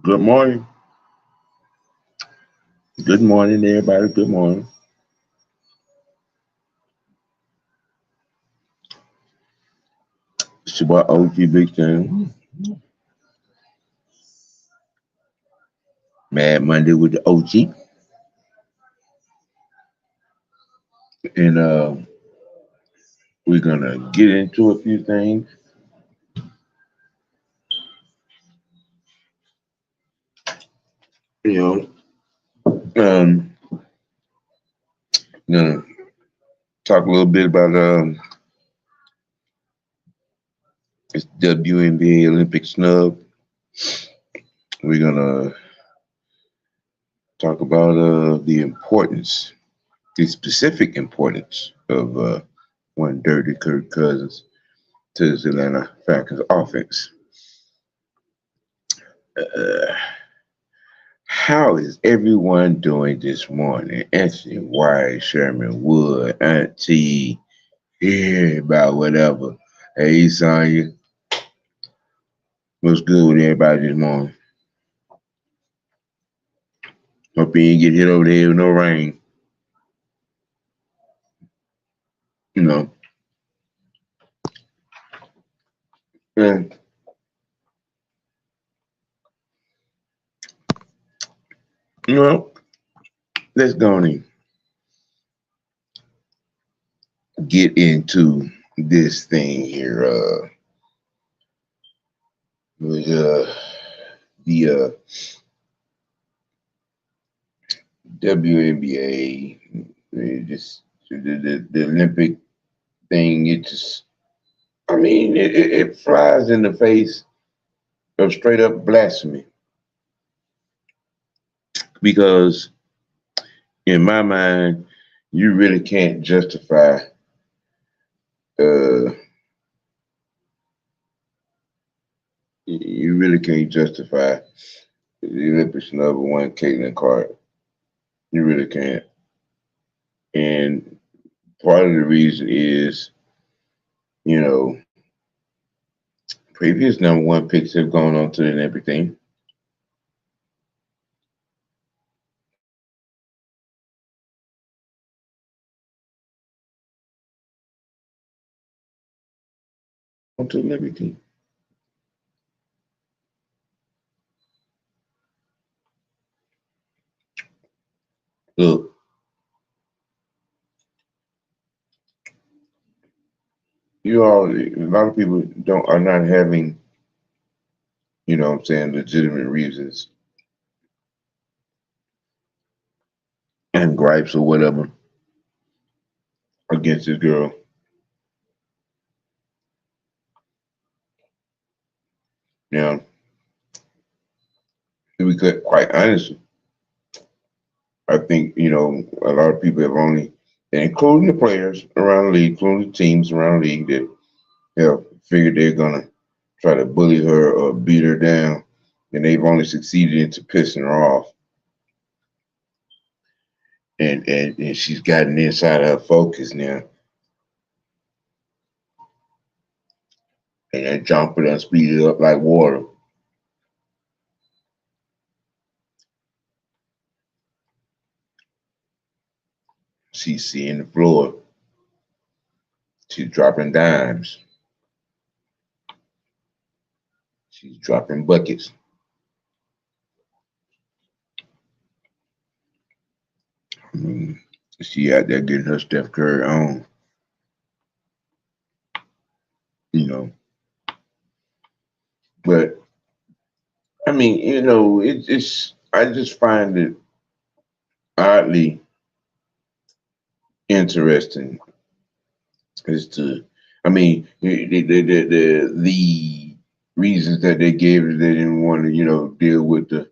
Good morning. Good morning, everybody. Good morning. It's your boy OGBigsam. Mad Monday with the OG. And we're going to get into a few things. You going to talk a little bit about this WNBA Olympic snub. We're going to talk about the importance, the specific importance of one dirty Kirk Cousins to this Atlanta Falcons offense. Uh, How is everyone doing this morning? Anthony White, Sherman Wood, Auntie, yeah, about whatever. Hey, Sonya, what's good with everybody this morning? Hope you ain't get hit over the head with no rain. You know, and, you know, let's go and get into this thing here. With the WNBA, just the Olympic thing. It just, I mean, it flies in the face of straight up blasphemy because in my mind, you really can't justify uh you really can't justify the Olympics number one Caitlin Clark. You really can't. And part of the reason is, you know, previous number one picks have gone on to the Olympic team. Onto the Olympic team. Look, a lot of people don't are not having, what I'm saying, legitimate reasons and gripes or whatever against this girl. Now, to be quite honest, I think, a lot of people have only, including the players around the league, including the teams around the league that figured they're going to try to bully her or beat her down, and they've only succeeded into pissing her off. And she's gotten inside her focus now. And that jumper done speeded up like water. She's seeing the floor. She's dropping dimes. She's dropping buckets. I mean, she out there getting her Steph Curry on. You know. But I mean, it's I just find it oddly interesting as to, I mean, the reasons that they gave is they didn't want to, deal with the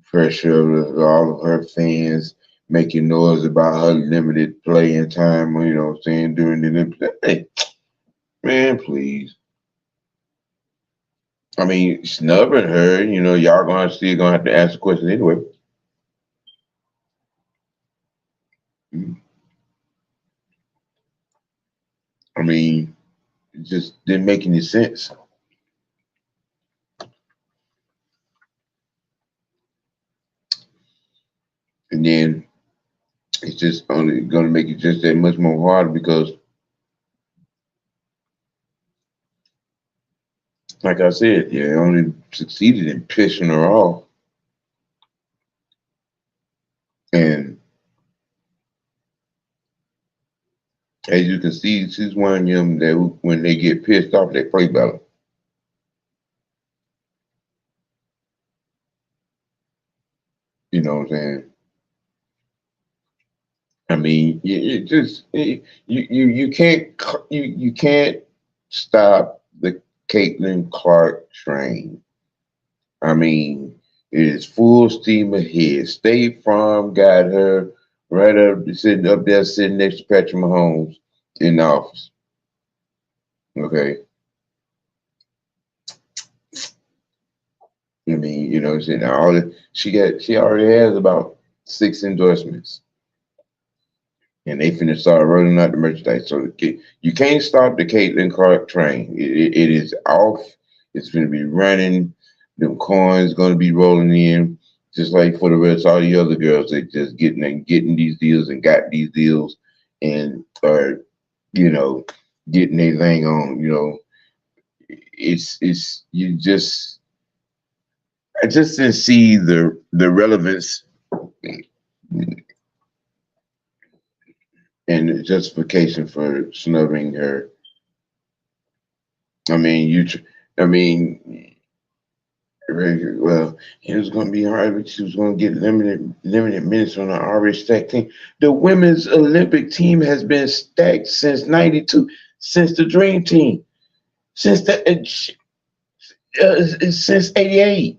pressure of all of her fans making noise about her limited playing time, saying during the Olympics. Hey, man, please. I mean, snubbing her, y'all still gonna have to ask the question anyway. I mean, it just didn't make any sense. And then it's just only going to make it just that much more harder because, like I said, you only succeeded in pissing her off. And as you can see, she's one of them that when they get pissed off, they play better. You know what I'm saying? I mean, you can't you can't stop the Caitlin Clark train. I mean, it is full steam ahead. State Farm got her right up sitting up there, sitting next to Patrick Mahomes in the office. Okay, I mean, you know, what I'm saying she already has about 6 endorsements, and they finna start rolling out the merchandise. So you can't stop the Caitlin Clark train. It is off. It's gonna be running. Them coins gonna be rolling in, just like for the rest of all the other girls. They just getting these deals and got these deals, and are you know getting their thing on. You know, it's you just I just didn't see the relevance and the justification for snubbing her. I mean, I mean, well, it was going to be hard, but she was going to get limited minutes on an already stacked team. The women's Olympic team has been stacked since '92, since the Dream Team, since since '88.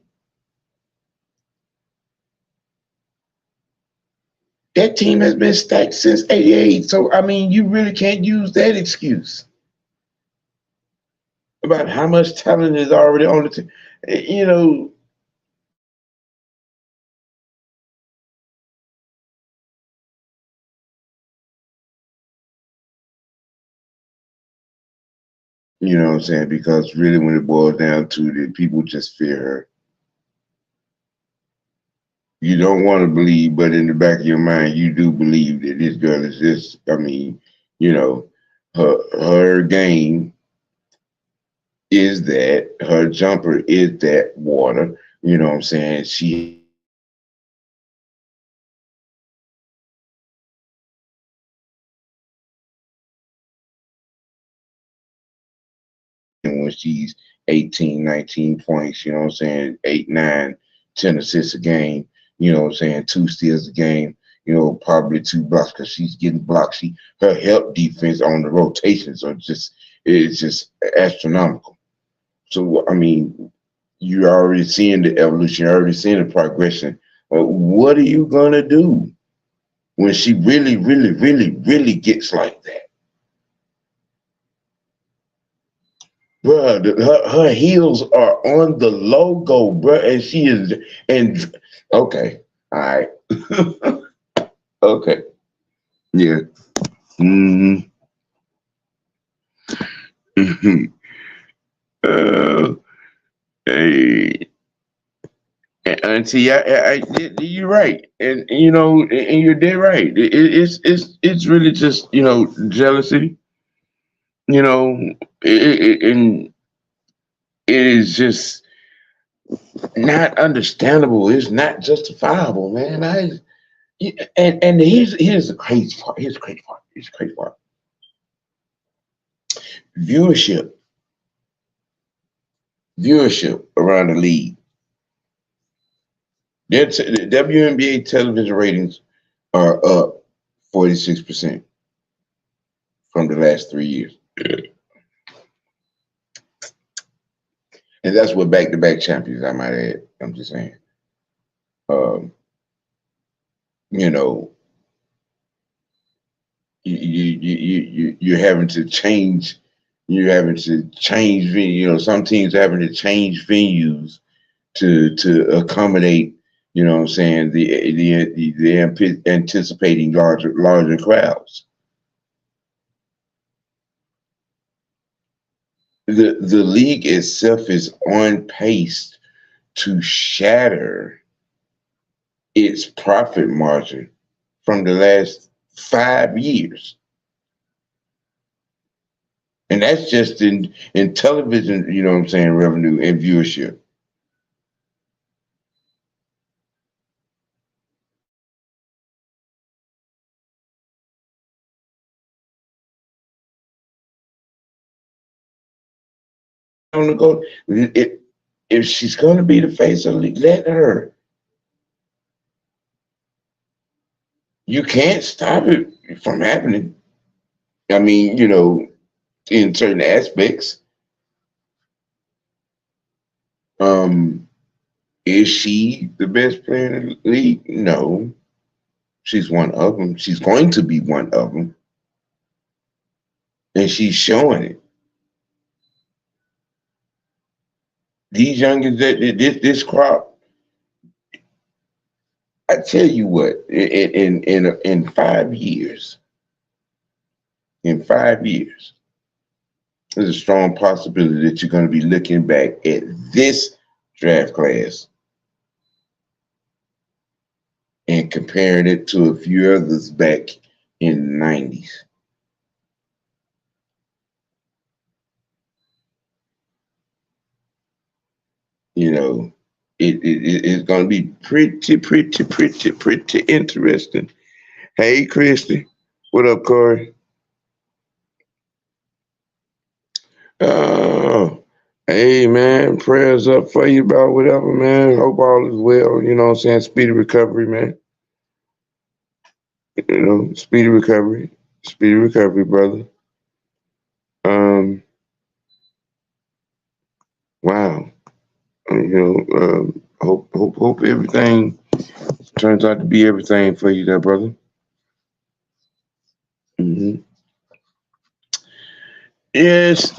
That team has been stacked since '88. So I mean, you really can't use that excuse about how much talent is already on the team. You know, you know what I'm saying? Because really, when it boils down to it, people just fear her. You don't want to believe, but in the back of your mind, you do believe that this girl is just. I mean, you know, her game is that her jumper is that water. You know what I'm saying? She when she's 18, 19 points, you know what I'm saying? 8, 9, 10 assists a game, you know what I'm saying? 2 steals a game, you know, probably 2 blocks because she's getting blocked. Her help defense on the rotations are just, it's just astronomical. So, I mean, you're already seeing the evolution, you're already seeing the progression. What are you going to do when she really, really, really, really gets like that? Bruh, her heels are on the logo, bruh, and she is and okay, all right, okay, yeah, mm-hmm. uh, hey, auntie, you're right, and you know, and you're dead right. It's really just jealousy, you know, and it is just not understandable. It's not justifiable, man. And here's the crazy part. Here's the crazy part. Here's the crazy part. Viewership, viewership around the league. The WNBA television ratings are up 46% from the last 3 years, and that's with back-to-back champions. I might add. I'm just saying. Um, you know, you're having to change. You're having to change. You know, some teams are having to change venues to accommodate, you know what I'm saying, the anticipating larger crowds. The league itself is on pace to shatter its profit margin from the last 5 years. And that's just in television, you know what I'm saying, revenue and viewership. On the go, if she's going to be the face of the league, let her. You can't stop it from happening. I mean, in certain aspects. Um, is she the best player in the league? No, she's one of them. She's going to be one of them, and she's showing it. These youngins, this crop, I tell you what, in 5 years, in 5 years, there's a strong possibility that you're going to be looking back at this draft class and comparing it to a few others back in the 90s. You know, it's going to be pretty interesting. Hey, Christy. What up, Corey? Oh, hey, man. Prayers up for you about whatever, man. Hope all is well. You know what I'm saying? Speedy recovery, man. Speedy recovery. Speedy recovery, brother. Um, wow. Hope everything turns out to be everything for you there, brother. Hmm. Yes.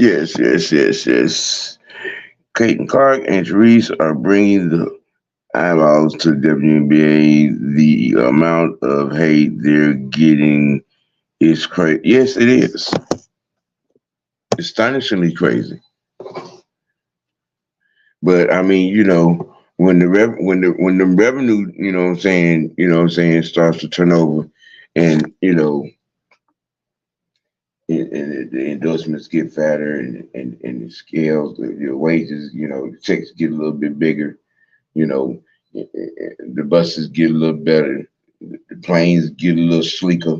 Kate and Clark and Therese are bringing the eyeballs to the WNBA. The amount of hate they're getting is crazy. Yes, it is. Astonishingly crazy. But I mean, when the revenue, starts to turn over, and and the endorsements get fatter, and the scales, the wages, the checks get a little bit bigger, you know, the buses get a little better, the planes get a little sleeker,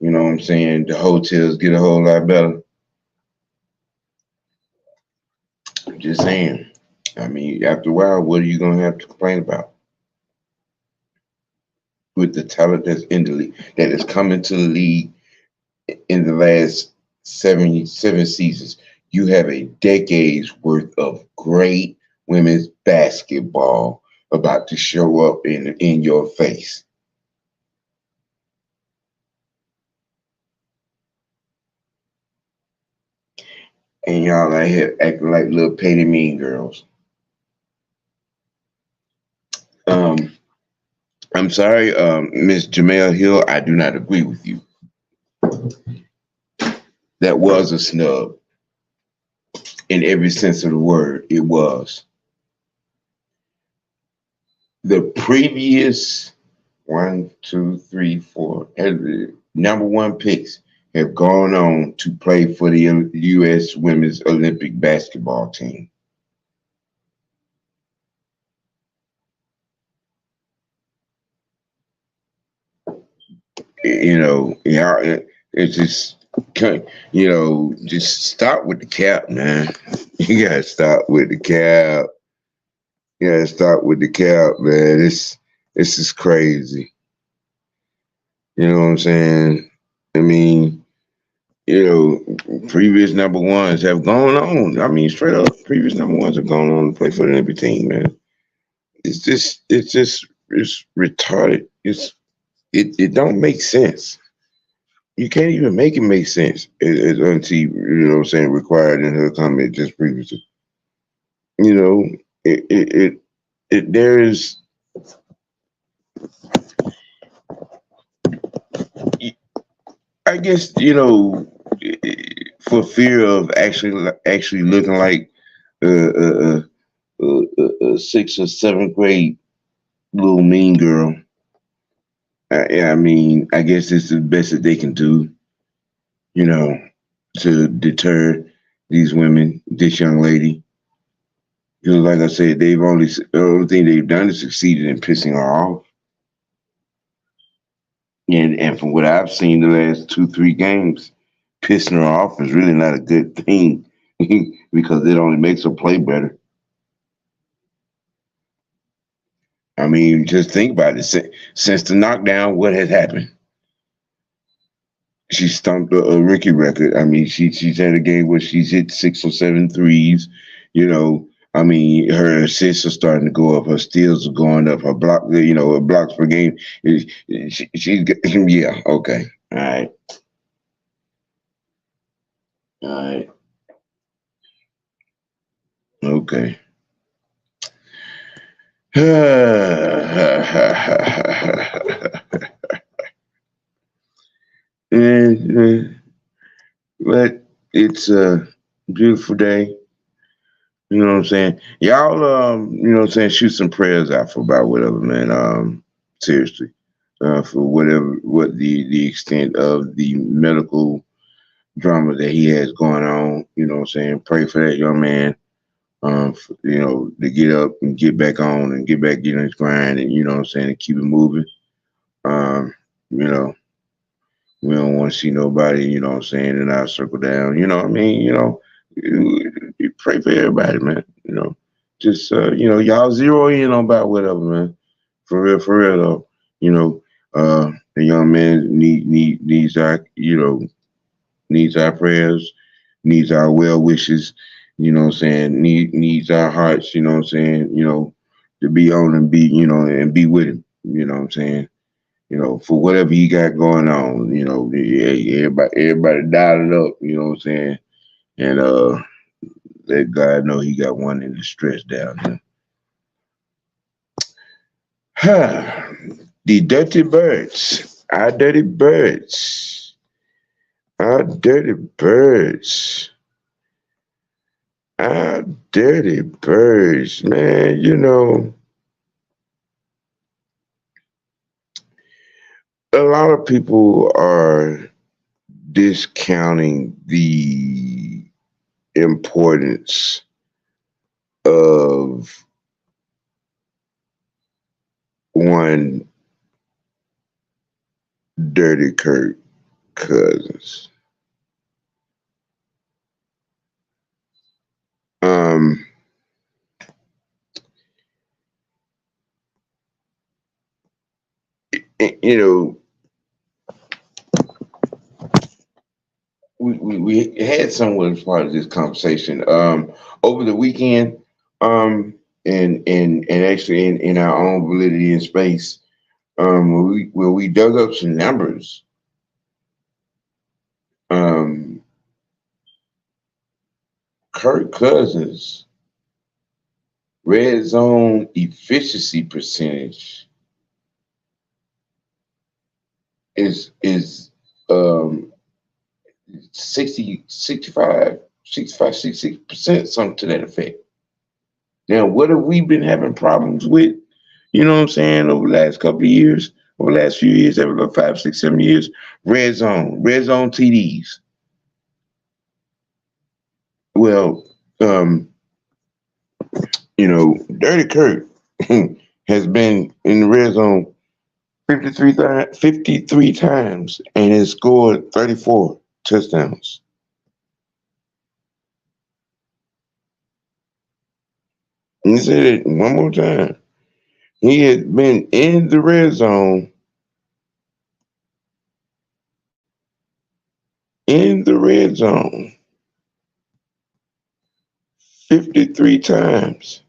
you know what I'm saying? The hotels get a whole lot better. I'm just saying. I mean, after a while, what are you gonna have to complain about? With the talent that's in the league, that is coming to the league in the last seven seasons, you have a decade's worth of great women's basketball about to show up in your face. And y'all out here acting like little petty mean girls. Um, I'm sorry, Miss Jamel Hill, I do not agree with you. That was a snub in every sense of the word. It was. The previous one, two, three, four, number one picks have gone on to play for the U.S. Women's Olympic basketball team. Yeah, it's just, just stop with the cap, man. You gotta stop with the cap. You gotta stop with the cap, man. This is crazy. You know what I'm saying? I mean, previous number ones have gone on. I mean, straight up, previous number ones have gone on to play for the Olympic team, man. It's retarded. It don't make sense. You can't even make it make sense. As Auntie, you know what I'm saying, required in her comment just previously. You know, there is, I guess, for fear of actually looking like a sixth or seventh grade little mean girl. Yeah, I mean, I guess it's the best that they can do, you know, to deter these women, this young lady. Because, like I said, the only thing they've done is succeeded in pissing her off. And from what I've seen the last 2, 3 games, pissing her off is really not a good thing because it only makes her play better. I mean, just think about it. Since the knockdown, what has happened? She stumped a rookie record. I mean, she's had a game where she's hit 6 or 7 threes. You know, I mean, her assists are starting to go up. Her steals are going up. Her blocks per game. She's yeah, okay, all right, okay. and, but it's a beautiful day. You know what I'm saying? Y'all, you know what I'm saying? Shoot some prayers out for about whatever, man. Seriously, for what the extent of the medical drama that he has going on. You know what I'm saying? Pray for that young man. To get up and get back on and get back getting his grind, and you know what I'm saying, and keep it moving. You know, we don't want to see nobody, you know what I'm saying, in our circle down. You know what I mean? You pray for everybody, man. Just y'all zero in on about whatever, man. For real though. You know, the young man needs our needs our prayers, needs our well wishes, you know what I'm saying, needs our hearts, you know what I'm saying, to be on and be with him, you know what I'm saying. For whatever he got going on, yeah, everybody dialed it up, you know what I'm saying, and let God know he got one in the stretch down there. The dirty birds, our dirty birds, our dirty birds, our dirty birds, man. A lot of people are discounting the importance of one dirty Kirk Cousins. Um, you know, we had someone as part of this conversation over the weekend, and actually in our own validity and space, where we dug up some numbers. Um, Kirk Cousins red zone efficiency percentage is um 66%, something to that effect. Now, what have we been having problems with? You know what I'm saying? Over the last couple of years, over the last few years, every about 5, 6, 7 years, red zone TDs. Well, Dirty Kurt has been in the red zone 53 times and has scored 34 touchdowns. Let me say that one more time. He has been in the red zone, in the red zone, 53 times.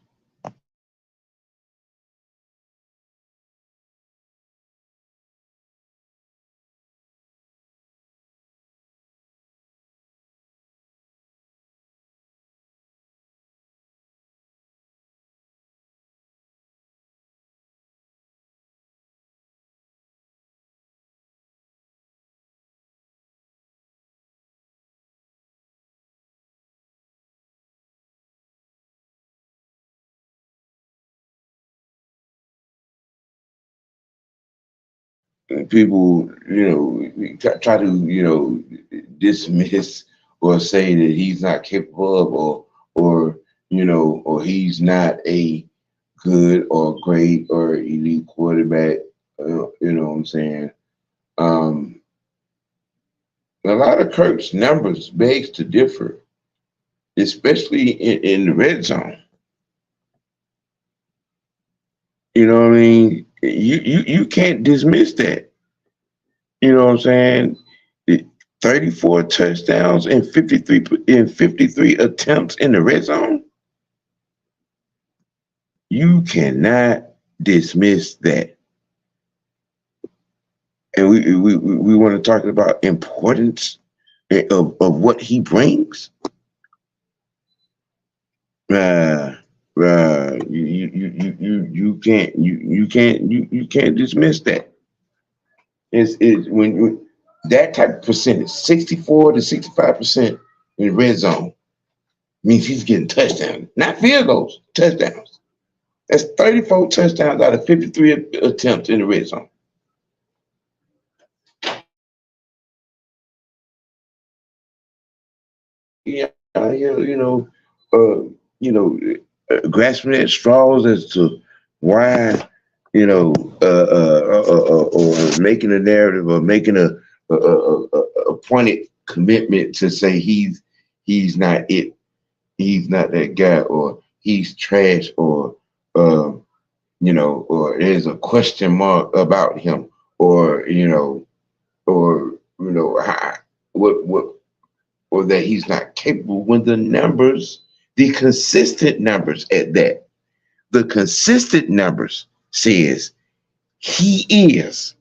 people, try to, dismiss or say that he's not capable of, or he's not a good or great or elite quarterback. You know what I'm saying? Um, a lot of Kirk's numbers begs to differ, especially in the red zone. You know what I mean? You can't dismiss that. You know what I'm saying? 34 touchdowns and 53 attempts in the red zone. You cannot dismiss that. And we want to talk about importance of what he brings. Uh, you can't dismiss that. It's when that type of percentage, 64 to 65% in the red zone, means he's getting touchdowns, not field goals, touchdowns. That's 34 touchdowns out of 53 attempts in the red zone. Yeah, uh, you know, grasping at straws as to why, or making a narrative or making a pointed commitment to say he's not it, he's not that guy, or he's trash, uh, or there's a question mark about him, or how, what or that he's not capable when the numbers, the consistent numbers at that, the consistent numbers says he is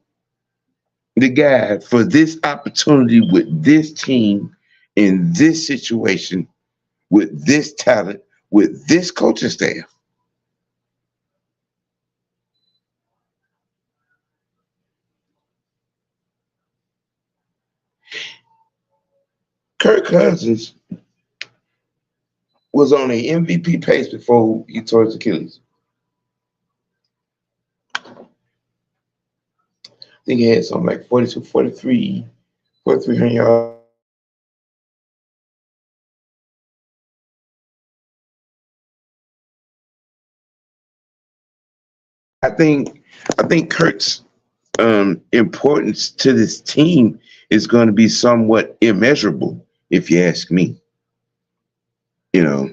the guy for this opportunity with this team in this situation with this talent with this coaching staff. Kirk Cousins was on a MVP pace before he tore his Achilles. I think he had something like 42, 43, 4,300 yards. I think I think Kirk's importance to this team is going to be somewhat immeasurable, if you ask me. You know,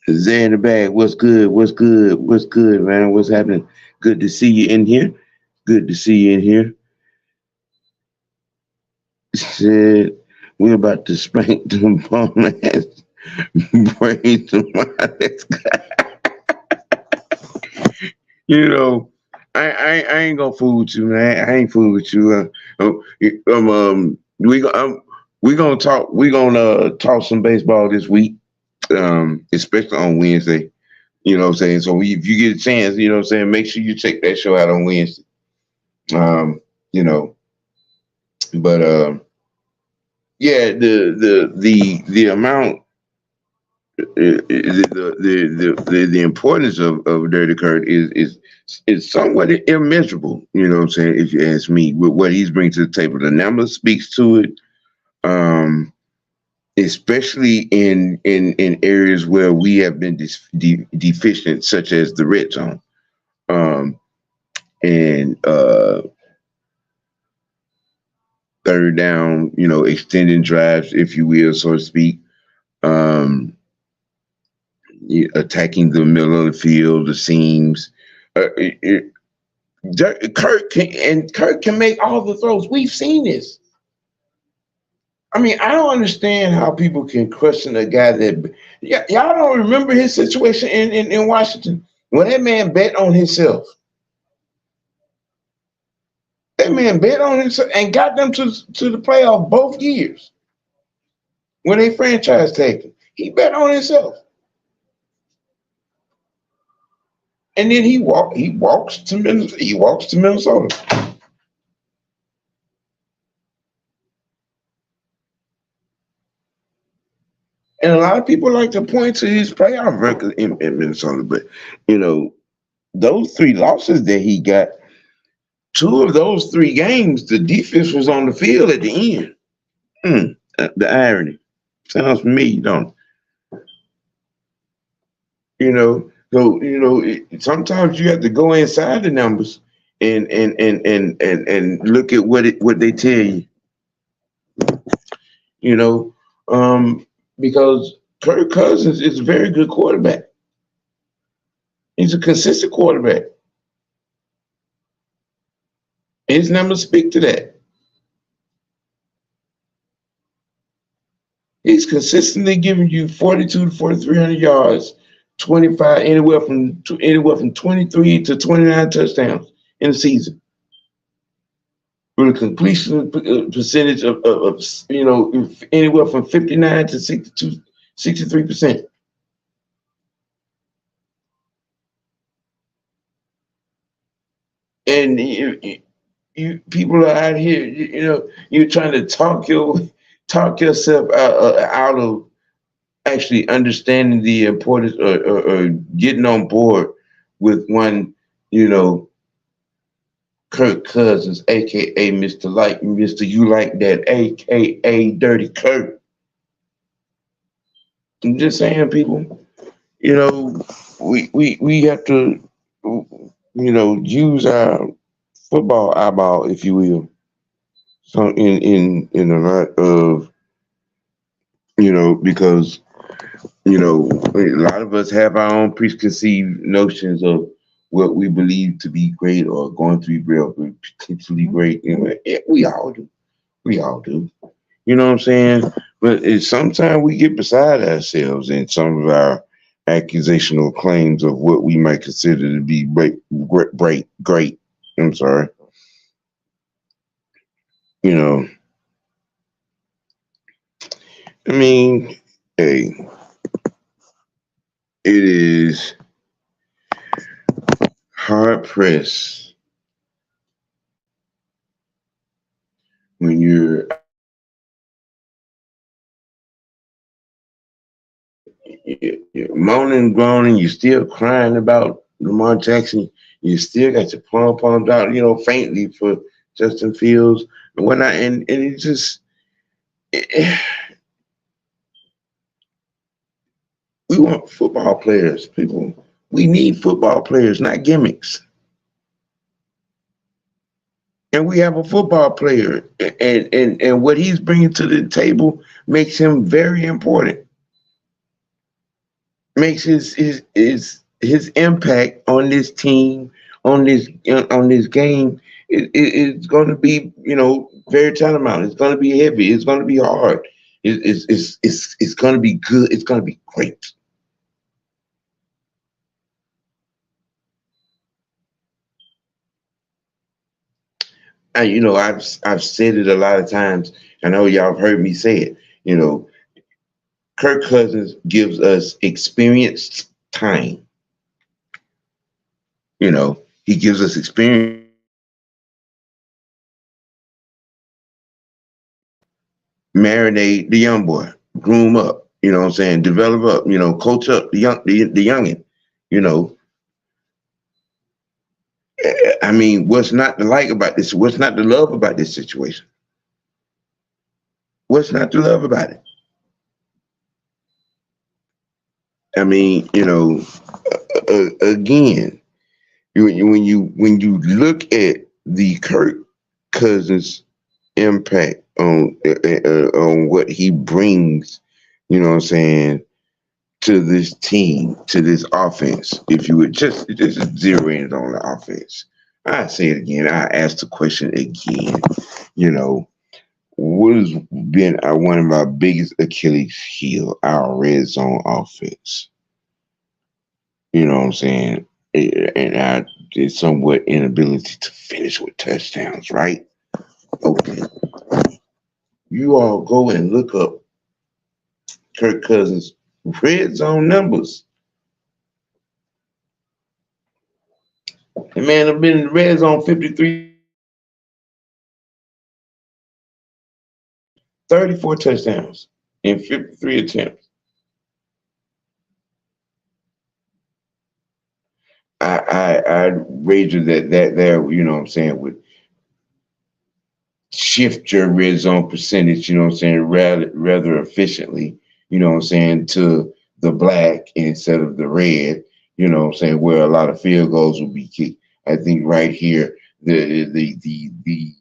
Zay in the bag, what's good? What's good? What's good, man? What's happening? Good to see you in here. Good to see you in here. Said we're about to spank them bum ass brains to my next guy. You know, I ain't gonna fool with you, man. I ain't fool with you. We gonna talk. We gonna talk some baseball this week, especially on Wednesday. You know what I'm saying? So if you get a chance, you know what I'm saying, make sure you check that show out on Wednesday. Um, you know, but yeah, the amount, the importance of Dirty Kurt is somewhat immeasurable. You know what I'm saying? If you ask me, with what he's bringing to the table, the number speaks to it. Especially in areas where we have been deficient, such as the red zone, and third down, extending drives, if you will, so to speak. Um, Attacking the middle of the field, the seams. Kirk can make all the throws. We've seen this. I mean, I don't understand how people can question a guy that y'all don't remember his situation in Washington when that man bet on himself. That man bet on himself and got them to the playoff both years when they franchise tagged him. He bet on himself. And then he walks to Minnesota. And a lot of people like to point to his playoff record in Minnesota, but those three losses that he got, 2 of those 3 games, the defense was on the field at the end. The irony sounds familiar, don't it? Sometimes you have to go inside the numbers and look at what they tell you. You know, because Kirk Cousins is a very good quarterback. He's a consistent quarterback. His numbers speak to that. He's consistently giving you 42 to 4,300 yards, 25 anywhere from 23 to 29 touchdowns in the season, with a completion percentage of anywhere from 59 to 62, 63%. And you people are out here, you're trying to talk yourself out of actually understanding the importance or getting on board with one, Kirk Cousins, aka Mr. You Like That, aka Dirty Kirk. I'm just saying, people, we have to, use our football eyeball, if you will. So in a lot of, because a lot of us have our own preconceived notions of what we believe to be great or going to be great or potentially great. Yeah, we all do. We all do. You know what I'm saying? But sometimes we get beside ourselves in some of our accusational claims of what we might consider to be great. I'm sorry. You know, I mean, hey, it is hard pressed when you're moaning and groaning, you're still crying about Lamar Jackson, you still got your pom-poms out, faintly for Justin Fields and whatnot. And it just, we want football players, people. We need football players, not gimmicks. And we have a football player, and what he's bringing to the table makes him very important. Makes his impact on this team, on this game, it's going to be very tantamount. It's going to be heavy. It's going to be hard. It's going to be good. It's going to be great. And I've said it a lot of times. I know y'all have heard me say it. Kirk Cousins gives us experienced time. He gives us experience. Marinate the young boy, groom up, what I'm saying, develop up, coach up the youngin, you know. I mean, what's not to like about this? What's not to love about this situation? What's not to love about it? I mean, again, when you look at the Kirk Cousins impact on what he brings, what I'm saying, to this team, to this offense, if you would just zero in on the offense. I say it again. I ask the question again. What has been one of my biggest Achilles heel, our red zone offense? You know what I'm saying? And I did somewhat inability to finish with touchdowns, right? Okay. You all go and look up Kirk Cousins' red zone numbers. The man have been in the red zone 53, 34 touchdowns in 53 attempts. I wager that there, you know what I'm saying, would shift your red zone percentage, you know what I'm saying, rather efficiently, you know what I'm saying, to the black instead of the red, you know what I'm saying, where a lot of field goals will be kicked. I think right here, the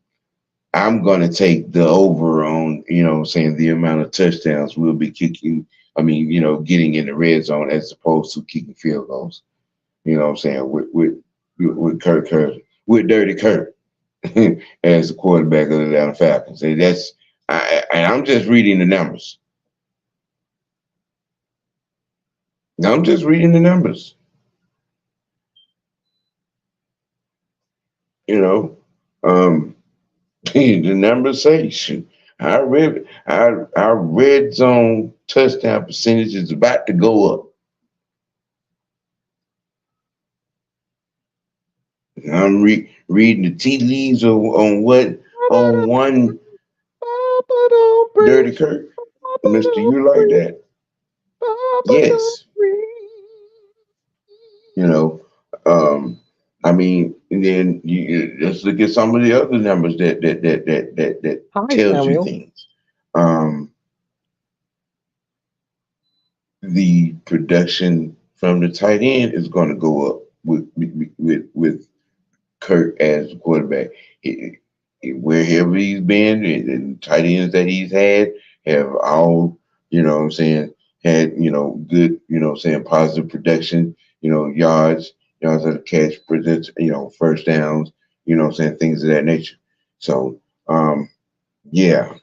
I'm gonna take the over on, you know what I'm saying, the amount of touchdowns we'll be kicking. I mean, you know, getting in the red zone as opposed to kicking field goals. You know what I'm saying, with Kirk, with Dirty Kirk as the quarterback of the Atlanta Falcons. And I'm just reading the numbers. I'm just reading the numbers. You know, um, the numbers say shoot, our red zone touchdown percentage is about to go up. I'm reading the tea leaves on what on one Dirty Kirk, Mister. You like that? Yes. You know, um, I mean, and then let's look at some of the other numbers that Hi, tells you Samuel. things. Um, the production from the tight end is going to go up with Kirk as the quarterback. Wherever he's been, and tight ends that he's had have all, you know what I'm saying, had, you know, good, you know what I'm saying, positive production, you know, yards of the catch, presents, you know, first downs, you know what I'm saying, things of that nature. So, yeah,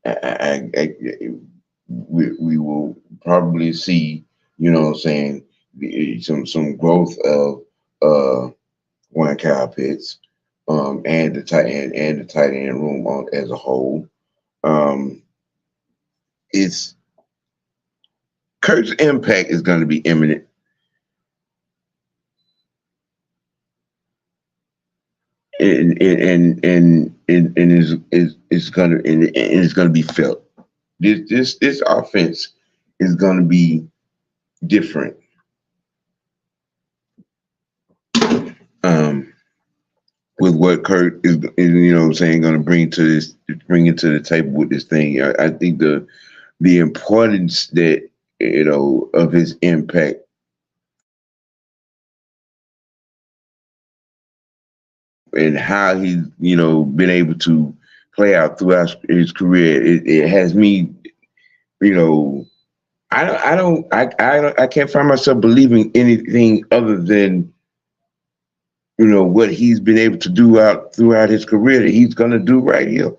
I we will probably see, you know what I'm saying, some growth of one Kyle Pitts, and the tight end room as a whole. Um, it's Kirk's impact is going to be imminent, and is going to and it's going to be felt. This offense is going to be different. Um, with what Kirk is, you know what I'm saying, going to bring into the table with this thing. I think the importance that, you know, of his impact and how he's, you know, been able to play out throughout his career, it has me, you know, I can't find myself believing anything other than, you know, what he's been able to do out throughout his career that he's gonna do right here.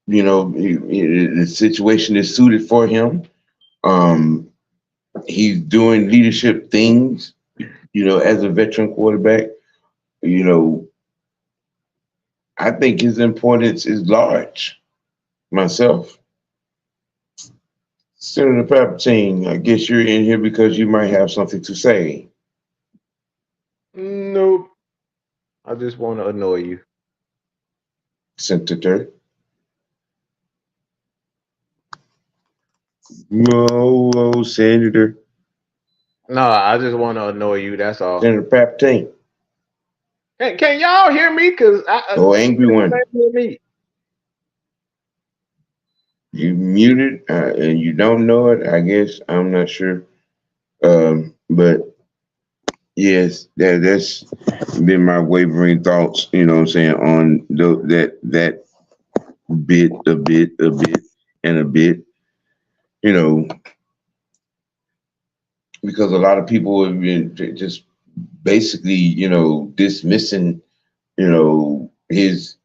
You know, the situation is suited for him. Um, he's doing leadership things, you know, as a veteran quarterback. You know, I think his importance is large. Myself, Senator Palpatine, I guess you're in here because you might have something to say. Nope. I just want to annoy you. Senator, no, Senator, No, I just want to annoy you. That's all. Senator Palpatine, Can y'all hear me? Cause oh angry one, hear me. you muted and you don't know it. I guess I'm not sure, but yes, that's been my wavering thoughts. You know what I'm saying on that a bit, and a bit. You know, because a lot of people have been just basically, you know, dismissing, you know, his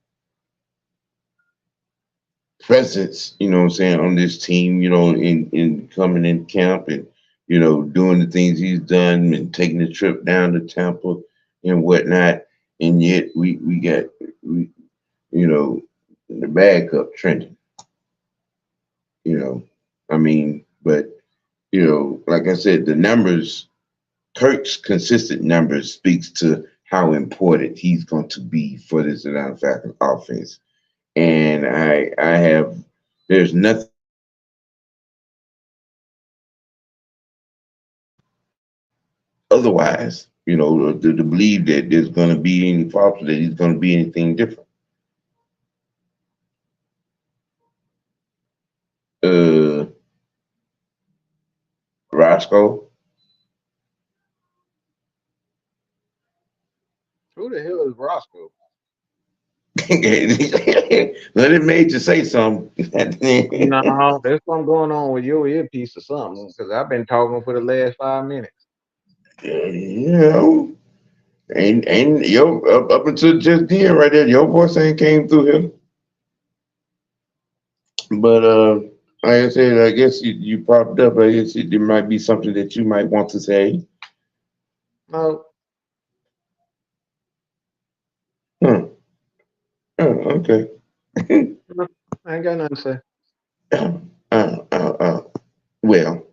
presence, you know what I'm saying, on this team, you know, in coming in camp and, you know, doing the things he's done and taking the trip down to Tampa and whatnot. And yet we got we you know, the bag cup trending, you know. I mean, but you know, like I said, the numbers, Kirk's consistent numbers speaks to how important he's going to be for this Atlanta Falcons offense. And I have there's nothing otherwise, to believe that there's going to be any false, that he's going to be anything different. Uh, Roscoe. Who the hell is Roscoe? Let it made you say something. No, there's something going on with your earpiece or something. Because I've been talking for the last 5 minutes. you know, ain't up until just then right there, your voice ain't came through here. But like I said, I guess you popped up. I guess there might be something that you might want to say. No, Hmm. Oh, okay. no, I ain't got nothing to say. Uh. Well,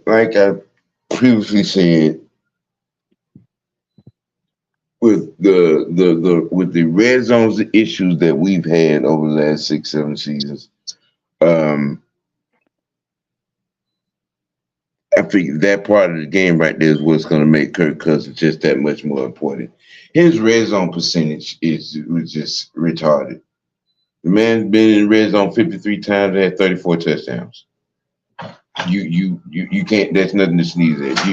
like I previously said, with the red zones issues that we've had over the last 6, 7 seasons, um, I think that part of the game right there is what's going to make Kirk Cousins just that much more important. His red zone percentage was just retarded. The man's been in red zone 53 times and had 34 touchdowns. You can't. That's nothing to sneeze at.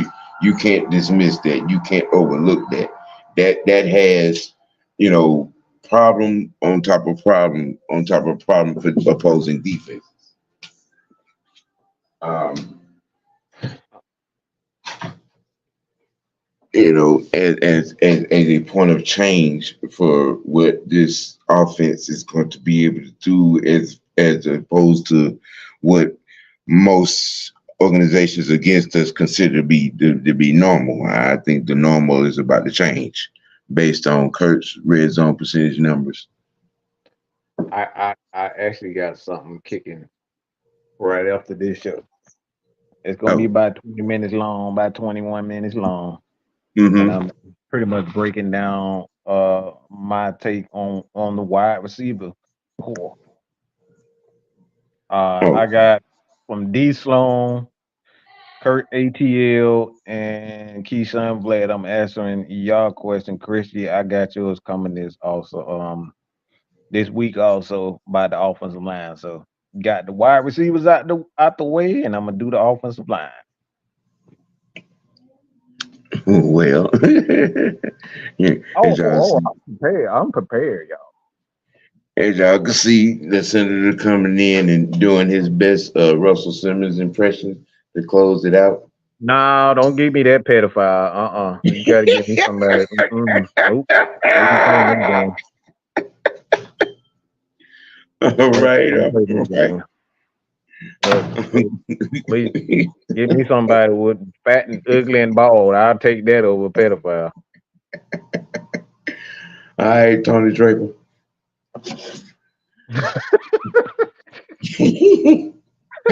You can't dismiss that. You can't overlook that. That has, you know, problem on top of problem on top of problem for opposing defense. Um, as a point of change for what this offense is going to be able to do, as opposed to what most organizations against us consider to be normal. I think the normal is about to change based on Kurt's red zone percentage numbers. I actually got something kicking right after this show. It's gonna be Oh, about 20 minutes long, about 21 minutes long, and mm-hmm. I'm pretty much breaking down my take on the wide receiver core. I Oh, got from D Sloan, Kurt ATL, and Keyshawn Vlad. I'm answering y'all question, Christy. I got yours coming this week also by the offensive line. So got the wide receivers out the way, and I'm gonna do the offensive line. well, yeah, Oh, as y'all oh, oh, see, I'm prepared. I'm prepared, y'all. as y'all can see, the senator coming in and doing his best Russell Simmons impression to close it out. No, don't give me that pedophile. You gotta give me somebody. Mm-mm. Nope. We ain't playing this game. All We right, ain't playing all this right. game. Look, please give me somebody with fat and ugly and bald. I'll take that over pedophile. All right, Tony Draper.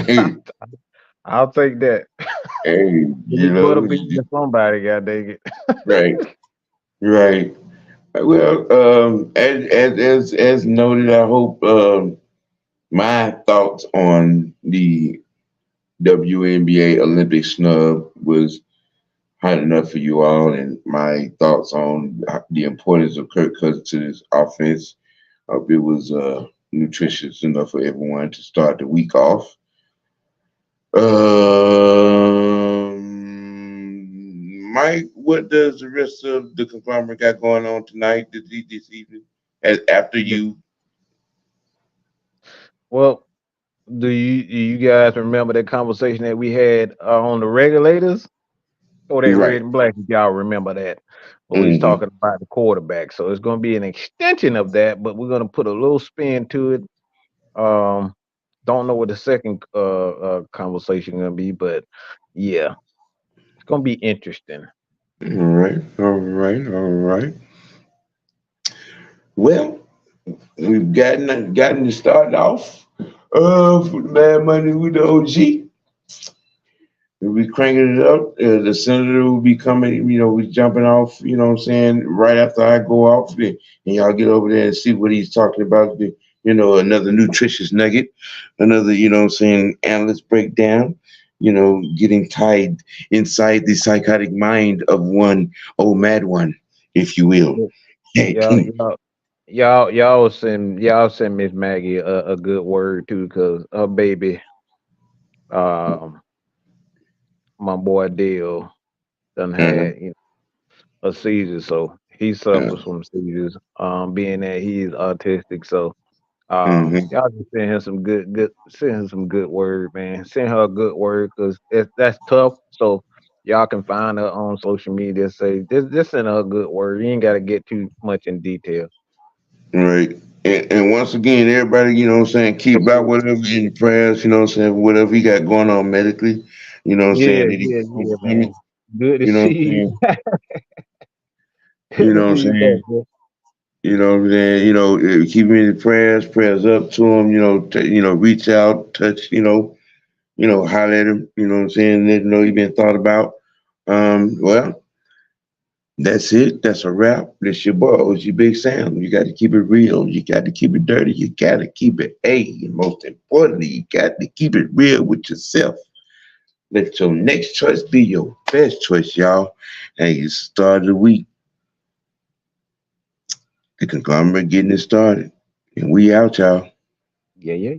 hey, I'll take that. hey, Give me Butterbean or somebody, god dang it. right, right. Well, as noted, I hope my thoughts on the WNBA Olympic snub was hot enough for you all, and my thoughts on the importance of Kirk Cousins to this offense. Hope it was nutritious enough for everyone to start the week off. Mike, what does the rest of the conglomerate got going on tonight, this evening? After you, Well, do you guys remember that conversation that we had on the regulators? Or that red right? and black, if y'all remember that. When we was Mm-hmm. talking about the quarterback. So it's gonna be an extension of that, but we're gonna put a little spin to it. Um don't know what the second conversation gonna be, but yeah, it's gonna be interesting. All right, all right, all right. Well, we've gotten to start off. For the Mad Money with the OG. We'll be cranking it up. The senator will be coming, we jumping off, what I'm saying, right after I go off. And y'all get over there and see what he's talking about. Another nutritious nugget, another, what I'm saying, analyst breakdown. getting tied inside the psychotic mind of one old mad one, if you will. Yeah, y'all send Miss Maggie a good word too, cause her baby, um, my boy Dale done Uh-huh. had a seizure, so he Uh, suffers from seizures. Being that he's autistic, so mhm. y'all just send him some send him some good word, man. Send her a good word, cause that's tough. So y'all can find her on social media. Say just send her a good word. You ain't gotta get too much in detail. Right. And once again, everybody, keep about whatever in the prayers, whatever he got going on medically, Yeah, that he yeah, goes yeah, from it, man. Good to you know what I'm see you. saying? Good to What I'm see you back, saying? bro. Keep him in the prayers up to him, reach out, touch, holler at him, what I'm saying, let him know he been thought about. Well, that's it. That's a wrap. This your boy, OG Big Sam. You got to keep it real. You got to keep it dirty. You got to keep it And most importantly, you got to keep it real with yourself. Let your next choice be your best choice, y'all. Hey, it's the start of the week. The conglomerate getting it started. And we out, y'all. Yeah, yeah.